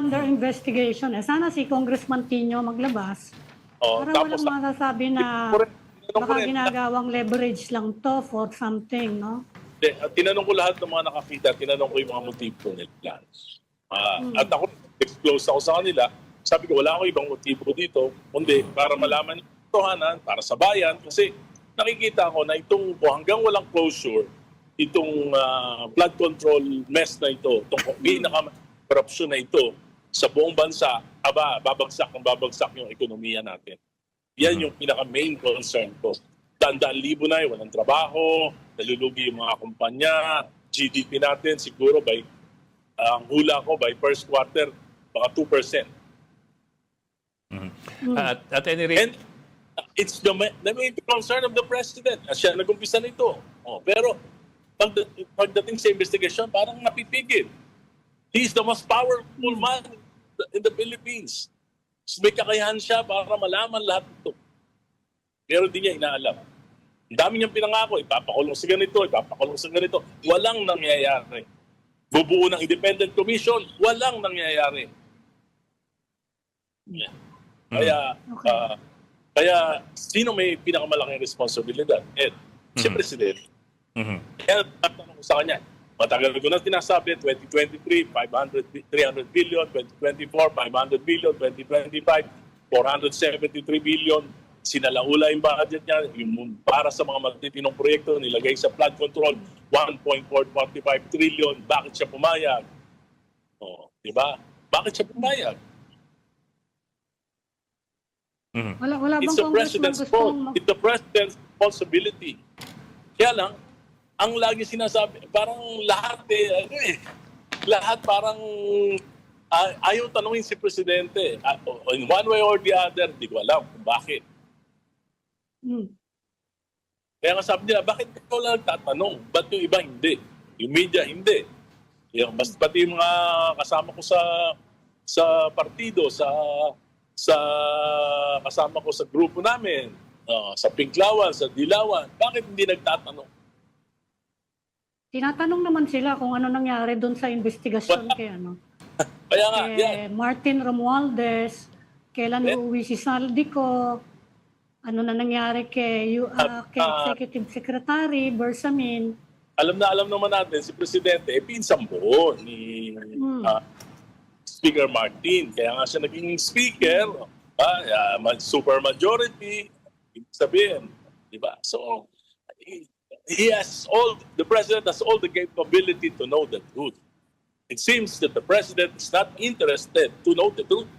under investigation. Sana si Congressman Tino maglabas. Para walang masasabi na baka ginagawang leverage lang to for something, no? Tinanong ko lahat ng mga nakakita, tinanong ko yung mga motibo nila. At ako, explose ako sa kanila. Sabi ko, wala akong ibang motibo dito, kundi para malaman yung totohanan, para sa bayan. Kasi nakikita ko na itong hanggang walang closure, itong flood control mess na ito, itong pinaka-corruption na ito sa buong bansa, babagsak yung ekonomiya natin. Yan yung pinaka-main concern ko. Daan-daan libo na walang trabaho, nalulugi yung mga kumpanya, GDP natin siguro ang hula ko by first quarter, baka 2%. At any rate, And it's the main concern of the President. Siya nag-umpisa nito. Pero pagdating sa investigation, parang napipigil. He's the most powerful man in the Philippines. May kakayahan siya para malaman lahat ito. Pero di niya inaalam. Ang dami niyang pinangako, ipapakulong sa ganito, ipapakulong sa ganito. Walang nangyayari. Bubuo ng independent commission, walang nangyayari. Yeah. Kaya sino may pinakamalaking responsibilidad? Si President. Kaya tatanong ko sa kanya, matagal ko na sinasabi, 2023, 300 billion, 2024, 500 billion, 2025, 473 billion. Sinalaula yung budget niya, yung para sa mga matitinong proyekto, nilagay sa flood control, 1.445 trillion. Bakit siya pumayag? Diba? Bakit siya pumayag? Wala bang It's the President's fault. It's the President's responsibility. Kaya lang, ang lagi sinasabi, parang lahat lahat parang ayaw tanungin si Presidente. In one way or the other, di ko alam kung bakit. Kaya nga sabi nila, bakit ikaw lang nagtatanong? Ba't yung iba hindi? Yung media hindi. Basta pati yung mga kasama ko sa partido, sa kasama ko sa grupo namin, sa Pinklawan, sa Dilawan, bakit hindi nagtatanong? Tinatanong naman sila kung ano nangyari doon sa investigasyon kay Kaya nga, Martin Romualdez, kailan uuwi si Saldico, ano na nangyari kay Executive Secretary Bersamin. Alam naman natin, si Presidente, pinsang buo ni Speaker Martin. Kaya nga siya naging speaker, super majority, ibig sabihin, di ba? So, the President has all the capability to know the truth. It seems that the President is not interested to know the truth.